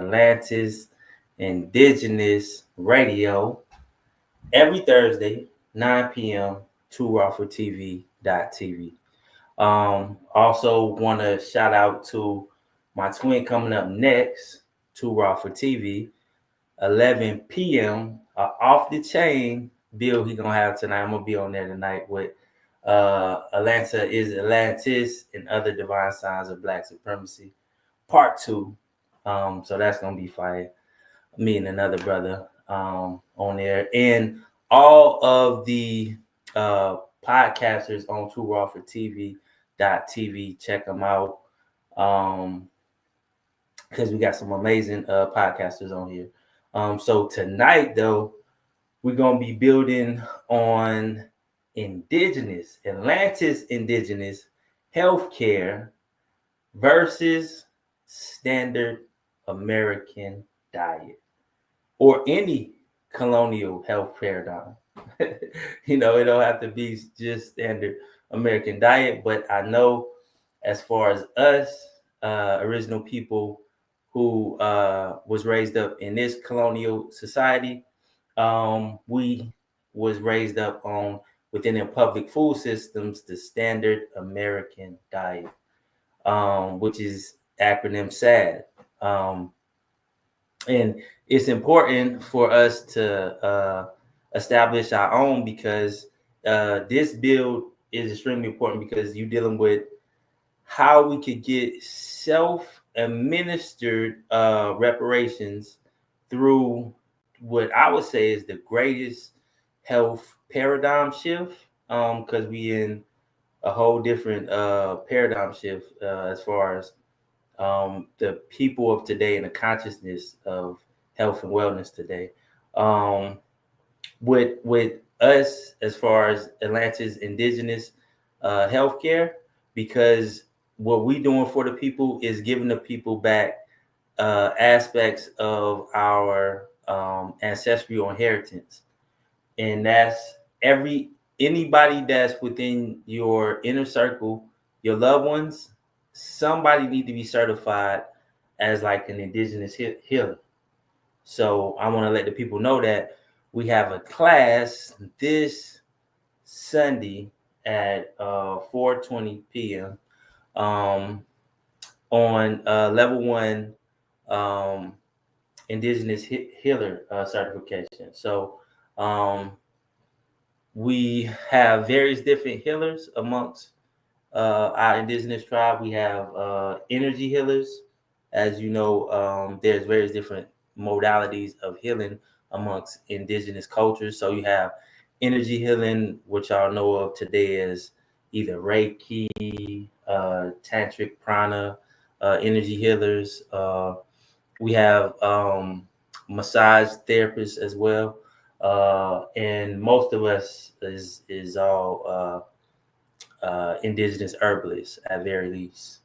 Atlantis Indigenous Radio every Thursday, 9 p.m. TV.tv. Also want to shout out to my twin coming up next, Too Raw for TV, 11 p.m. Off the chain bill he gonna have tonight. I'm gonna be on there tonight with Atlanta is Atlantis and other divine signs of Black supremacy, part 2. So that's gonna be fire. Me and another brother on there, and all of the podcasters on Too Raw for TV.tv. Check them out, because we got some amazing podcasters on here. So tonight, though, we're gonna be building on Atlantis indigenous healthcare versus standard American diet, or any colonial health paradigm. It don't have to be just standard American diet, but I know as far as us, original people who was raised up in this colonial society, we was raised up on within the public food systems, the standard American diet, which is acronym SAD. And it's important for us to establish our own, because this build is extremely important, because you're dealing with how we could get self-administered reparations through what I would say is the greatest health paradigm shift, because we in a whole different paradigm shift as far as the people of today and the consciousness of health and wellness today. With us, as far as Atlantis indigenous healthcare, because what we doing for the people is giving the people back aspects of our ancestral inheritance, and that's anybody that's within your inner circle, your loved ones. Somebody need to be certified as like an indigenous healer. So I want to let the people know that we have a class this Sunday at 4:20 p.m. On level 1 indigenous healer certification. So we have various different healers amongst our indigenous tribe. We have energy healers. As you know, there's various different modalities of healing amongst indigenous cultures. So you have energy healing, which y'all know of today as either Reiki, tantric prana, energy healers. We have massage therapists as well, and most of us is all indigenous herbalists at very least.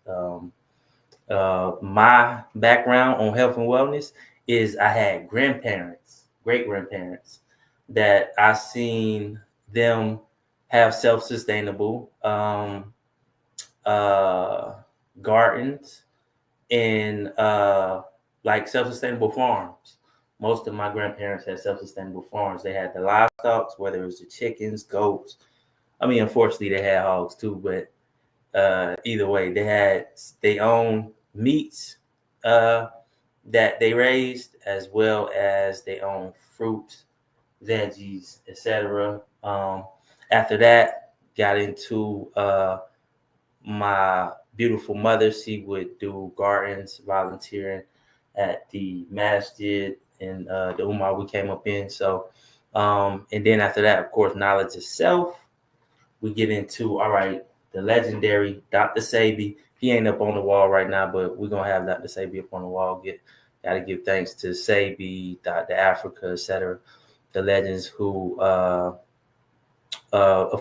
My background on health and wellness is I had grandparents, great grandparents, that I seen them have self-sustainable gardens and like self-sustainable farms. Most of my grandparents had self-sustainable farms. They had the livestock, whether it was the chickens, goats. I mean, unfortunately, they had hogs too, but either way, they had their own meats that they raised, as well as their own fruits, veggies, etc. After that, got into my beautiful mother. She would do gardens, volunteering at the masjid and the ummah we came up in. So, and then after that, of course, knowledge itself. We get into, all right, the legendary Dr. Sebi. He ain't up on the wall right now, but we're going to have Dr. Sebi up on the wall. Got to give thanks to Sebi, Dr. Africa, etc. The legends who, of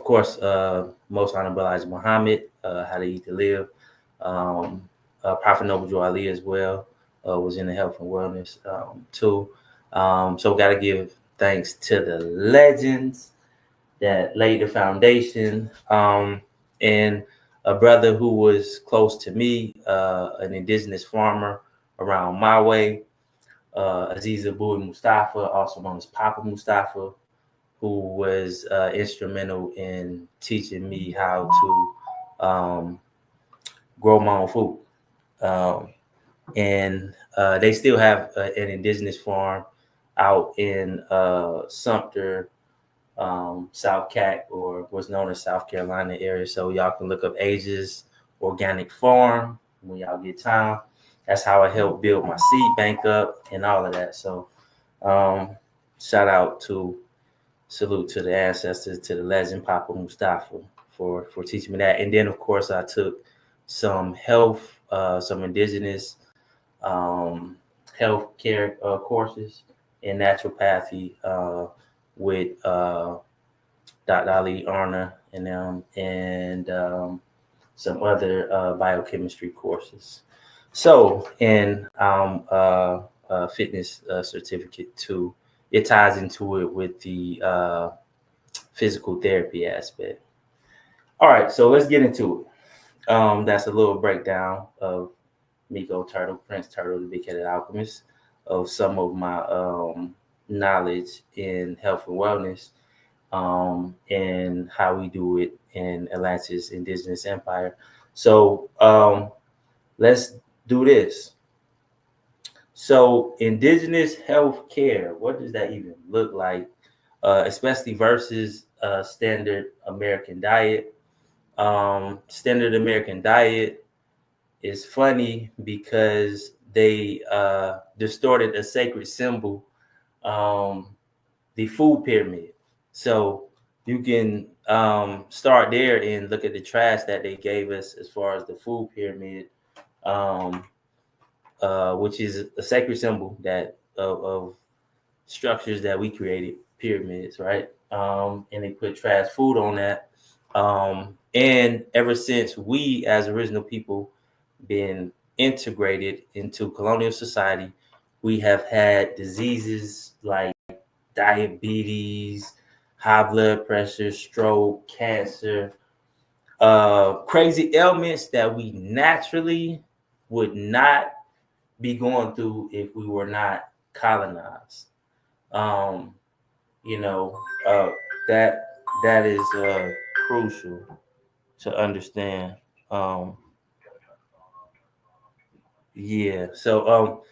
course, most honorable Elijah Muhammad, How to Eat to Live. Prophet Noble Joe Ali as well was in the health and wellness too. So got to give thanks to the legends that laid the foundation, and a brother who was close to me, an indigenous farmer around my way, Aziza Bowie Mustafa, also known as Papa Mustafa, who was instrumental in teaching me how to grow my own food. And they still have an indigenous farm out in Sumter, South Cat, or what's known as South Carolina area. So y'all can look up Asia's Organic Farm when y'all get time. That's how I helped build my seed bank up and all of that. So shout out to salute to the ancestors, to the legend Papa Mustafa for teaching me that. And then of course I took some health, some indigenous health care courses in naturopathy with Dr. Ali Arna and them, and some other biochemistry courses. So, and fitness certificate too. It ties into it with the physical therapy aspect. All right, so let's get into it. That's a little breakdown of Miko Turtle, Prince Turtle, the Big-Headed Alchemist, of some of my knowledge in health and wellness, and how we do it in Atlantis Indigenous Empire. So let's do this. So indigenous health care, what does that even look like, especially versus standard American diet? Standard American diet is funny because they distorted a sacred symbol, the food pyramid. So you can start there and look at the trash that they gave us as far as the food pyramid, which is a sacred symbol that of structures that we created, pyramids, right? And they put trash food on that. And ever since we as original people been integrated into colonial society, we have had diseases like diabetes, high blood pressure, stroke, cancer, crazy ailments that we naturally would not be going through if we were not colonized. Um, you know, that is crucial to understand. Yeah. So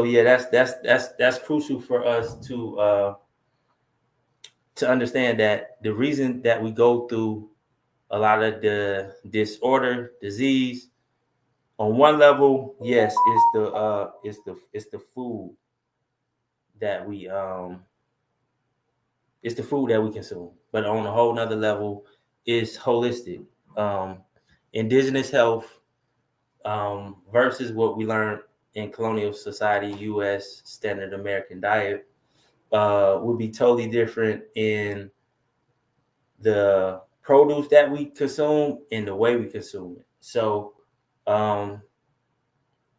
yeah, that's crucial for us to understand that the reason that we go through a lot of the disorder, disease, on one level, yes, it's the food that it's the food that we consume. But on a whole nother level, it's holistic. Um, indigenous health versus what we learned in colonial society, U.S. standard American diet, would be totally different in the produce that we consume and the way we consume it. So,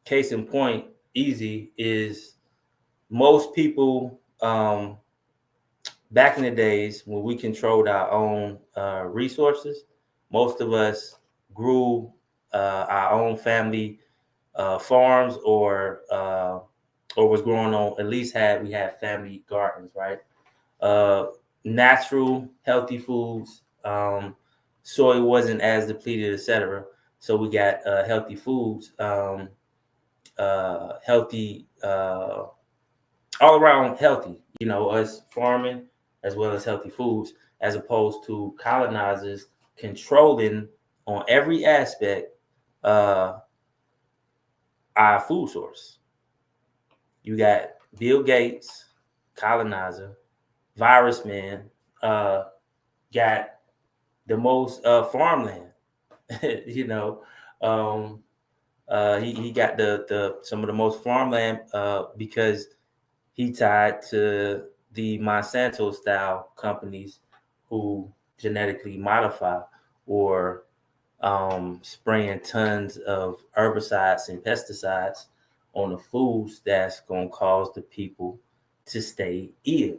case in point, easy is most people back in the days when we controlled our own resources, most of us grew our own family farms or was growing on, at least we had family gardens, right? Natural, healthy foods. Soil wasn't as depleted, etc. So we got healthy foods, healthy, all around healthy. You know, us farming as well as healthy foods, as opposed to colonizers controlling on every aspect our food source. You got Bill Gates, colonizer, virus man, got the most farmland. you know, um, he got the some of the most farmland because he tied to the Monsanto style companies who genetically modify or spraying tons of herbicides and pesticides on the foods that's going to cause the people to stay ill.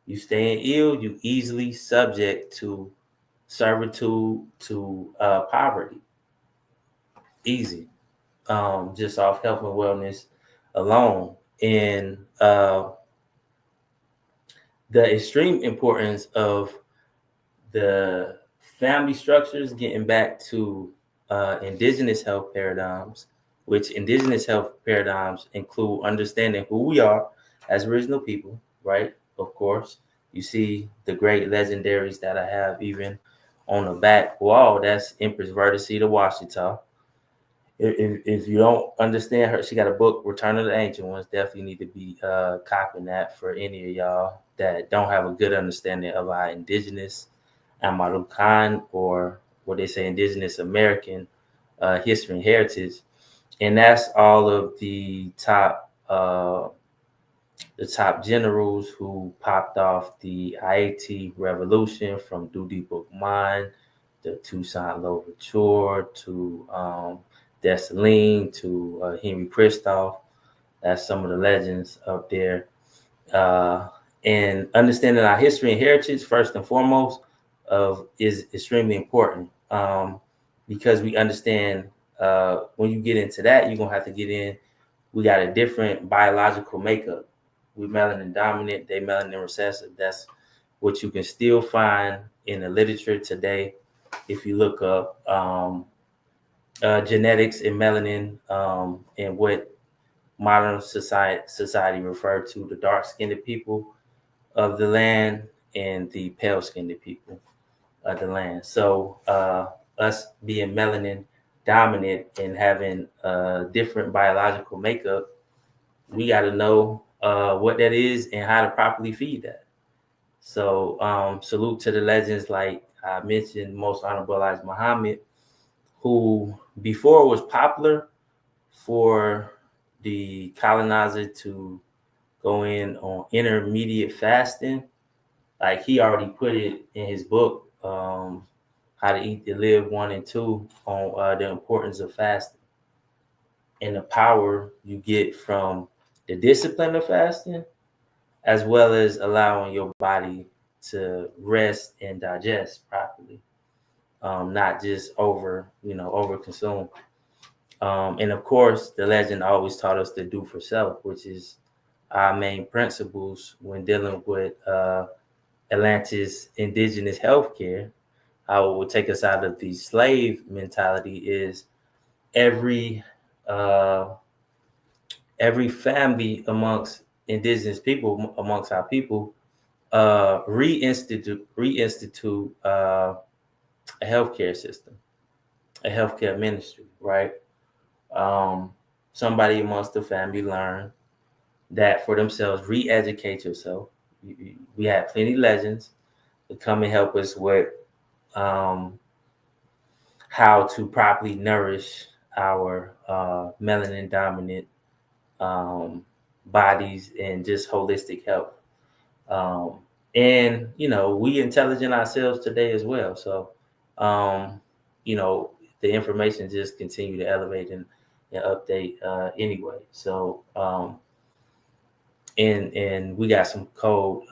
You staying ill, you easily subject to servitude, to poverty. Easy. Just off health and wellness alone. and the extreme importance of the family structures, getting back to indigenous health paradigms, which indigenous health paradigms include understanding who we are as original people, right? Of course, you see the great legendaries that I have even on the back wall. That's Empress Vertice of Washita. If you don't understand her, she got a book, Return of the Ancient Ones. Definitely need to be copying that for any of y'all that don't have a good understanding of our indigenous Amarukan, or what they say indigenous American history and heritage. And that's all of the top generals who popped off the IAT revolution, from Duty Book Mine, the Toussaint Louverture, to Dessalines, to Henry Christophe. That's some of the legends up there. And understanding our history and heritage, first and foremost, is extremely important, because we understand when you get into that, you're going to have to get in. We got a different biological makeup. We're melanin dominant, they melanin recessive. That's what you can still find in the literature today. If you look up genetics and melanin, and what modern society referred to the dark-skinned people of the land and the pale-skinned people of the land. So us being melanin dominant and having a different biological makeup, we got to know what that is and how to properly feed that. So salute to the legends, like I mentioned, Most Honorable Elijah Muhammad, who before it was popular for the colonizer to go in on intermediate fasting. Like, he already put it in his book, How to Eat to Live 1 and 2, on the importance of fasting and the power you get from the discipline of fasting, as well as allowing your body to rest and digest properly, not just over consume. And of course, the legend always taught us to do for self, which is our main principles when dealing with Atlantis indigenous healthcare. How it will take us out of the slave mentality is every family amongst indigenous people, amongst our people, reinstitute a healthcare system, a healthcare ministry, right? Somebody amongst the family learn that for themselves, re-educate yourself. We have plenty of legends to come and help us with how to properly nourish our melanin dominant bodies and just holistic health. And we intelligent ourselves today as well. So the information just continue to elevate and update anyway. So and we got some cold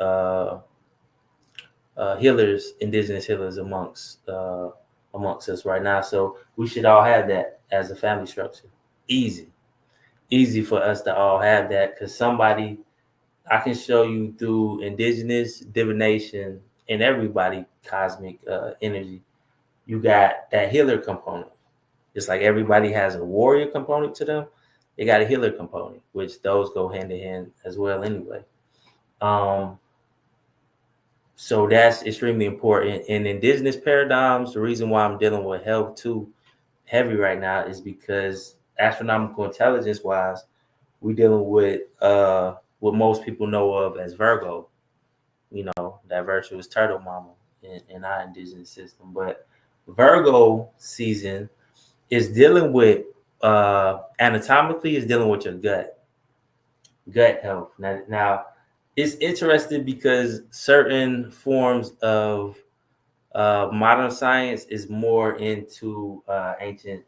healers, indigenous healers amongst us right now. So we should all have that as a family structure. Easy for us to all have that, because I can show you through indigenous divination and everybody cosmic energy, you got that healer component. Just like everybody has a warrior component to them, they got a healer component, which those go hand in hand as well anyway. So that's extremely important. In indigenous paradigms, the reason why I'm dealing with health too heavy right now is because astronomical intelligence wise, we're dealing with what most people know of as Virgo, that virtuous turtle mama in our indigenous system. But Virgo season is dealing with anatomically is dealing with your gut health. Now it's interesting because certain forms of modern science is more into ancient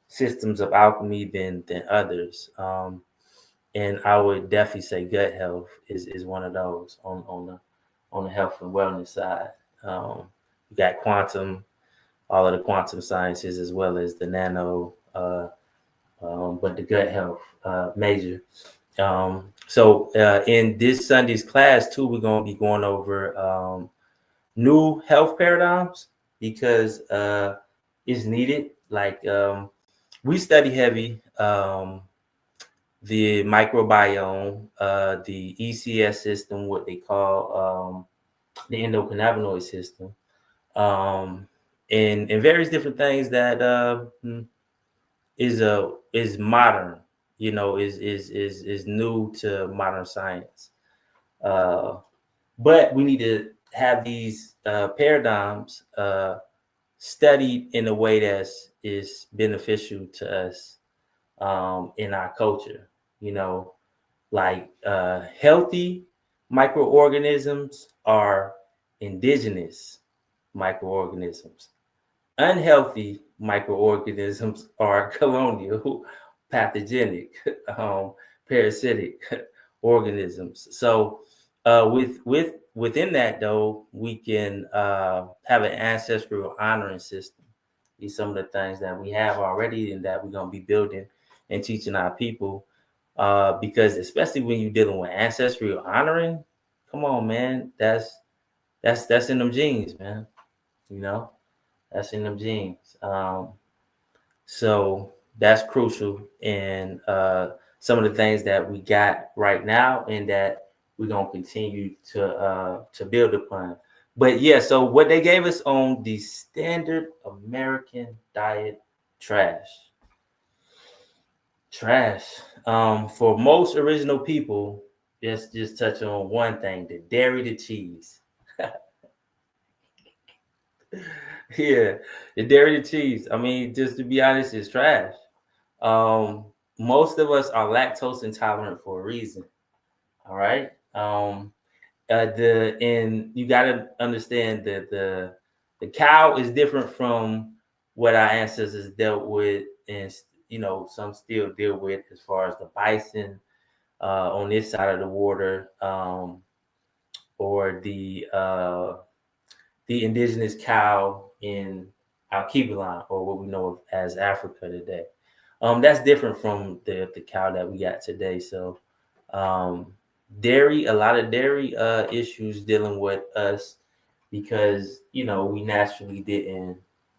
systems of alchemy than others. And I would definitely say gut health is one of those on the health and wellness side. You got quantum, all of the quantum sciences, as well as the nano, but the gut health major. So in this Sunday's class too, we're going to be going over new health paradigms because it's needed. Like we study heavy the microbiome, the ECS system, what they call the endocannabinoid system, and various different things that is modern, is new to modern science. But we need to have these paradigms studied in a way that's is beneficial to us in our culture. Like healthy microorganisms are indigenous microorganisms. Unhealthy microorganisms are colonial, pathogenic, parasitic organisms. So, within that though, we can have an ancestral honoring system. These some of the things that we have already, and that we're gonna be building and teaching our people. Because especially when you're dealing with ancestral honoring, come on, man, that's in them genes, man. You know. That's in them genes. So that's crucial in some of the things that we got right now, and that we're gonna continue to build upon. But yeah, so what they gave us on the standard American diet, trash. For most original people, let's just touch on one thing: the dairy to cheese. Yeah, the dairy to cheese. I mean, just to be honest, it's trash. Um, Most of us are lactose intolerant for a reason. All right. And you got to understand that the cow is different from what our ancestors dealt with, and some still deal with, as far as the bison on this side of the water, or the indigenous cow in Alkebulan, or what we know of as Africa today. That's different from the cow that we got today. So a lot of dairy issues dealing with us, because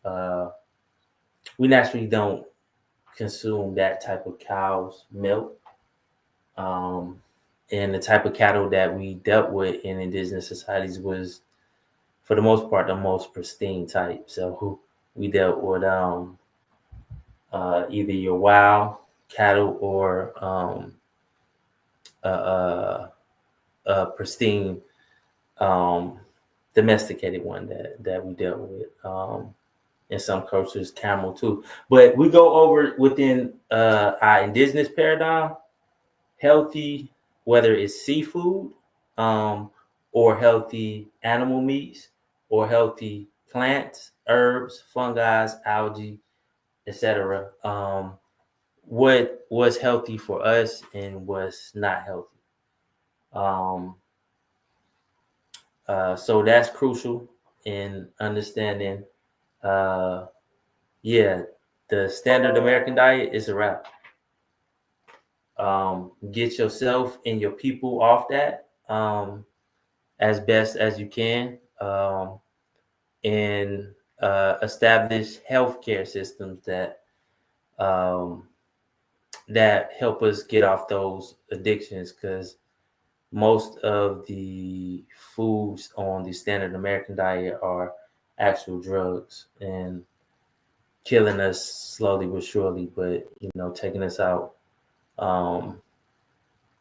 uh, we naturally don't consume that type of cow's milk. Um, and the type of cattle that we dealt with in indigenous societies was, for the most part, the most pristine type. So we dealt with either your wild cattle, or pristine domesticated one that we dealt with. In some cultures, camel too. But we go over within our indigenous paradigm, healthy, whether it's seafood, or healthy animal meats, or healthy plants, herbs, fungi, algae, etc. What's healthy for us and what's not healthy. Um, so that's crucial in understanding. Uh, yeah, the standard American diet is a wrap. Get yourself and your people off that as best as you can, and establish healthcare systems um, that help us get off those addictions, because most of the foods on the standard American diet are actual drugs, and killing us slowly but surely, but taking us out.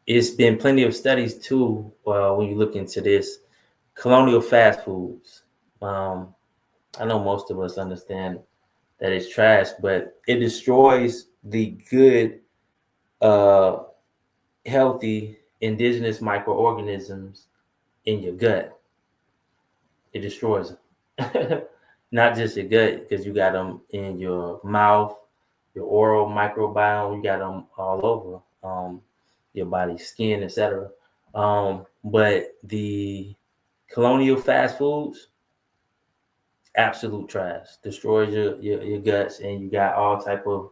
It's been plenty of studies too, when you look into this colonial fast foods. I know most of us understand that it's trash, but it destroys the good, uh, healthy indigenous microorganisms in your gut. It destroys them. Not just your gut, because you got them in your mouth, your oral microbiome. You got them all over your body, skin, etc. But the colonial fast foods, absolute trash. Destroys your guts, and you got all type of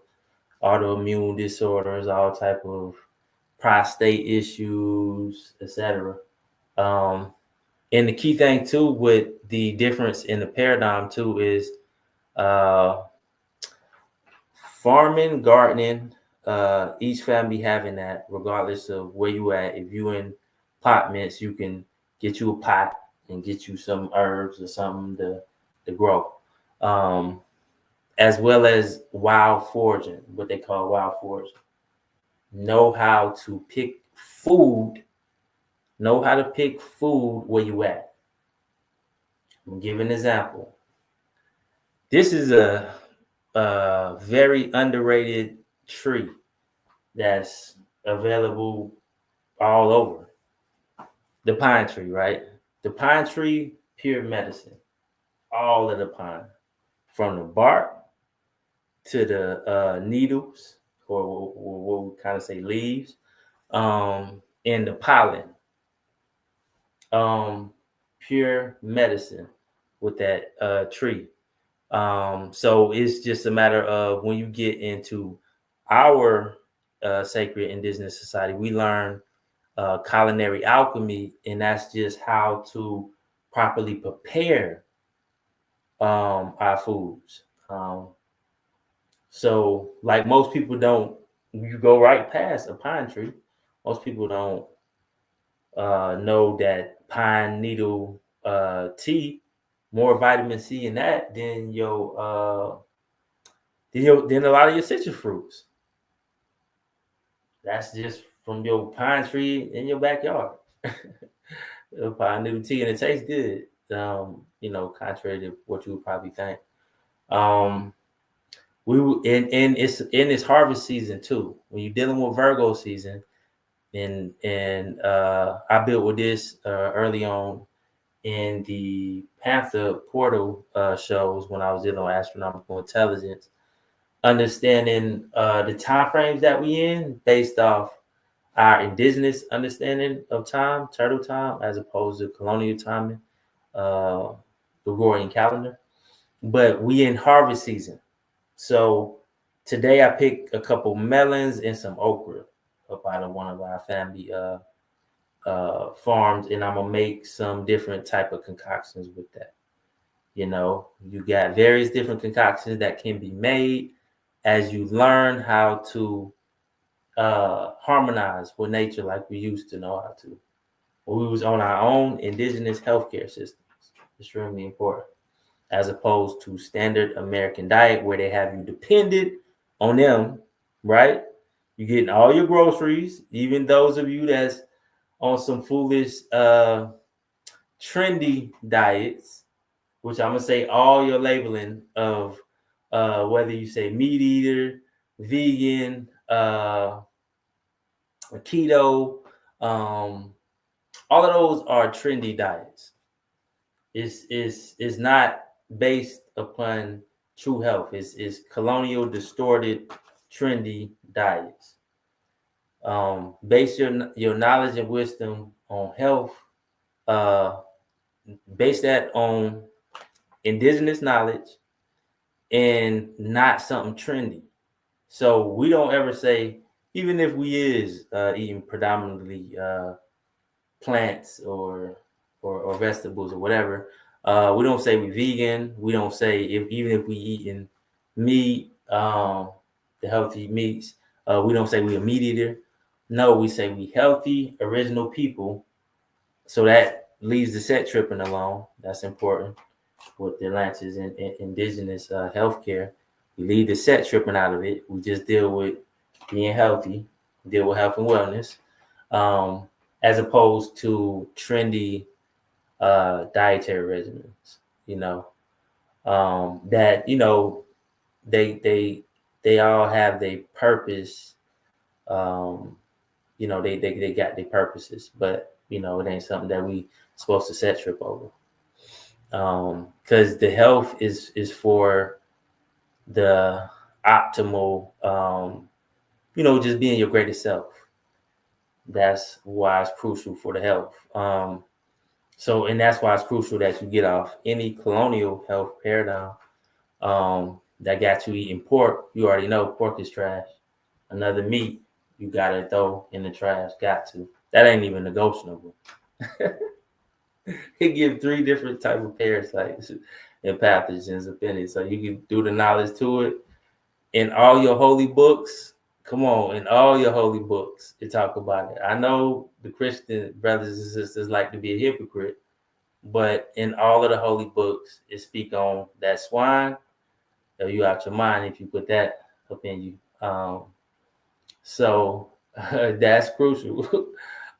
autoimmune disorders, all type of prostate issues, etc. And the key thing too with the difference in the paradigm too is farming, gardening, each family having that regardless of where you at. If you in apartments, you can get you a pot and get you some herbs or something to grow. As well as wild foraging, what they call wild foraging. Know how to pick food. Know how to pick food where you at. I'm gonna give an example. This is a very underrated tree that's available all over. The pine tree, right? The pine tree, pure medicine. All of the pine, from the bark to the needles, or what we kind of say leaves, and the pollen. Pure medicine with that tree. So it's just a matter of when you get into our sacred indigenous society, we learn culinary alchemy, and that's just how to properly prepare our foods. So, like most people don't, you go right past a pine tree. Most people don't know that pine needle tea, more vitamin C in that than than a lot of your citrus fruits. That's just from your pine tree in your backyard. Pine needle tea, and it tastes good. Contrary to what you would probably think. And it's harvest season too. When you're dealing with Virgo season, and I built with this early on in the Panther Portal shows when I was dealing with astronomical intelligence, understanding the time frames that we in based off our indigenous understanding of time, turtle time, as opposed to colonial timing, Gregorian calendar. But we in harvest season. So today I picked a couple melons and some okra up out of one of our family farms, and I'm gonna make some different type of concoctions with that. You got various different concoctions that can be made as you learn how to harmonize with nature like we used to know how to. When we was on our own indigenous healthcare systems. Extremely important. As opposed to standard American diet where they have you dependent on them, right? You're getting all your groceries, even those of you that's on some foolish trendy diets, which I'm gonna say all your labeling of whether you say meat eater, vegan, keto, all of those are trendy diets. Is not based upon true health. It's colonial, distorted, trendy diets. Base your knowledge and wisdom on health. Base that on indigenous knowledge and not something trendy. So we don't ever say, even if we is eating predominantly plants or vegetables or whatever, we don't say we vegan. We don't say even if we eating meat, the healthy meats. We don't say we a meat eater. No, we say we healthy, original people. So that leaves the set tripping alone. That's important with the Atlantis and indigenous healthcare. We leave the set tripping out of it. We just deal with being healthy, deal with health and wellness, as opposed to trendy dietary regimens. That they all have their purpose. They got their purposes, but it ain't something that we supposed to set trip over. Because the health is for the optimal, just being your greatest self. That's why it's crucial for the health. And that's why it's crucial that you get off any colonial health paradigm that got you eating pork. You already know pork is trash. Another meat, you gotta throw in the trash. Got to. That ain't even negotiable. It gives 3 different type of parasites and pathogens up in it. So you can do the knowledge to it. In all your holy books, come on, in all your holy books, it talk about it. I know the Christian brothers and sisters like to be a hypocrite, but in all of the holy books, it speak on that swine. You out your mind if you put that up in you. So that's crucial.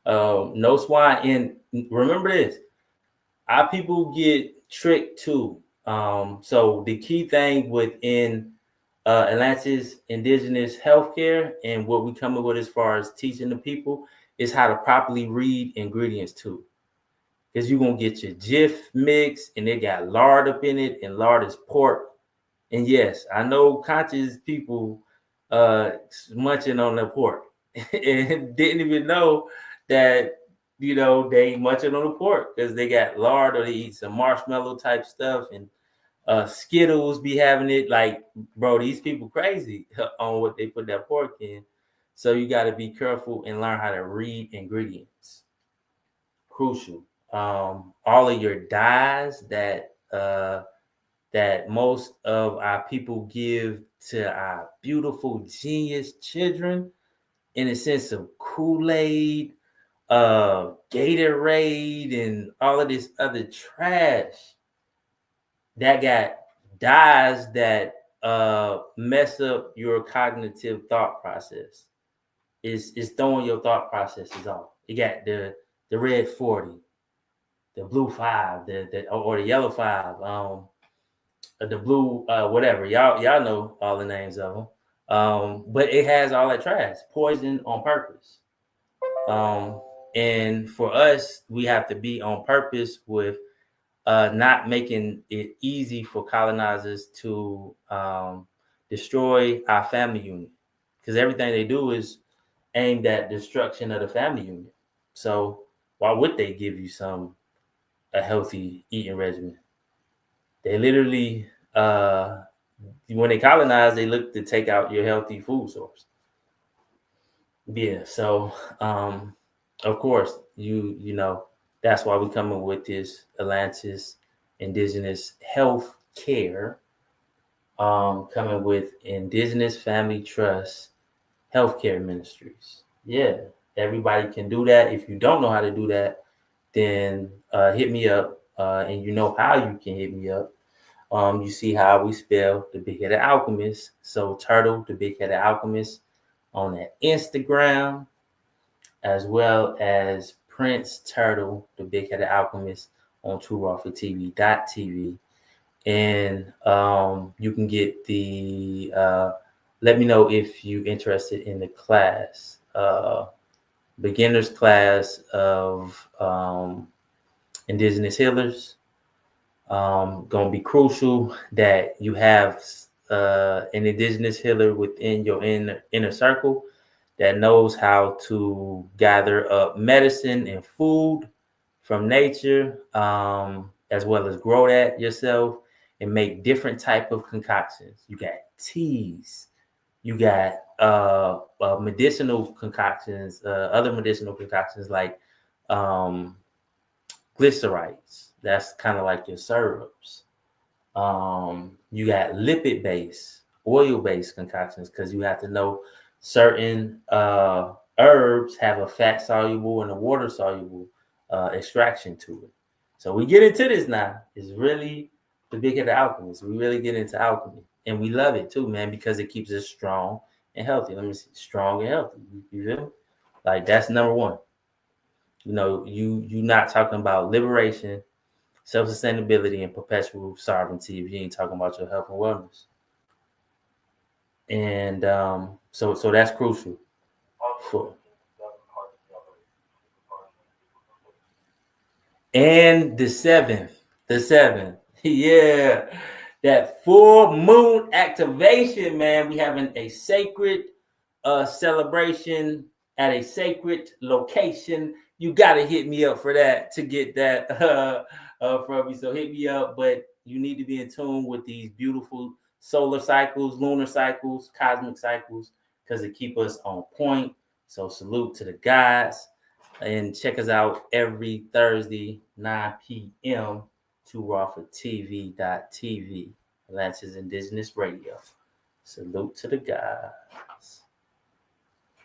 No swine. And remember this, our people get tricked too. So the key thing within Atlantis indigenous healthcare and what we come up with as far as teaching the people is how to properly read ingredients too. Because you're going to get your Jif mix and it got lard up in it, and lard is pork. And yes, I know conscious people munching on the pork and didn't even know that, they munching on the pork because they got lard or they eat some marshmallow type stuff, and Skittles be having it. Like, bro, these people crazy on what they put that pork in. So you got to be careful and learn how to read ingredients. Crucial. All of your dyes that most of our people give to our beautiful genius children, in a sense of Kool-Aid, Gatorade, and all of this other trash that got dyes that mess up your cognitive thought process. Is throwing your thought processes off. You got the red 40, the blue 5, or the yellow 5, the blue whatever. Y'all know all the names of them. But it has all that trash, poison on purpose. And for us, we have to be on purpose with not making it easy for colonizers to destroy our family unit, because everything they do is aimed at destruction of the family unit. So why would they give you a healthy eating regimen? They literally, when they colonize, they look to take out your healthy food source. Yeah, so of course, you know, that's why we're coming with this Atlantis Indigenous Health Care, coming with Indigenous Family Trust Healthcare Ministries. Yeah, everybody can do that. If you don't know how to do that, then hit me up, and you know how you can hit me up. You see how we spell the Big Headed Alchemist. So Turtle, the Big Headed Alchemist, on that Instagram, as well as Prince Turtle, the Big Headed Alchemist, on TrueRawForTV.tv. And you can get the let me know if you're interested in the class, beginner's class of Indigenous Healers. Going to be crucial that you have an Indigenous healer within your inner circle that knows how to gather up medicine and food from nature, as well as grow that yourself and make different type of concoctions. You got teas, you got medicinal concoctions, other medicinal concoctions like glycerites. That's kind of like your syrups. You got lipid-based, oil-based concoctions, because you have to know certain herbs have a fat-soluble and a water-soluble extraction to it. So we get into this now. It's really the Big Headed Alchemist. We really get into alchemy, and we love it too, man, because it keeps us strong and healthy. Let me see, strong and healthy. You feel me? Like, that's number one. You know, you're not talking about liberation, self-sustainability, and perpetual sovereignty if you ain't talking about your health and wellness. And so that's crucial. And the seventh, yeah, that full moon activation, man. We having a sacred celebration at a sacred location. You got to hit me up for that to get that from me. So hit me up, but you need to be in tune with these beautiful solar cycles, lunar cycles, cosmic cycles, because it keep us on point So salute to the guys. And check us out every Thursday, 9 p.m. to RawfordTV.tv. Atlanta's Indigenous Radio. Salute to the guys.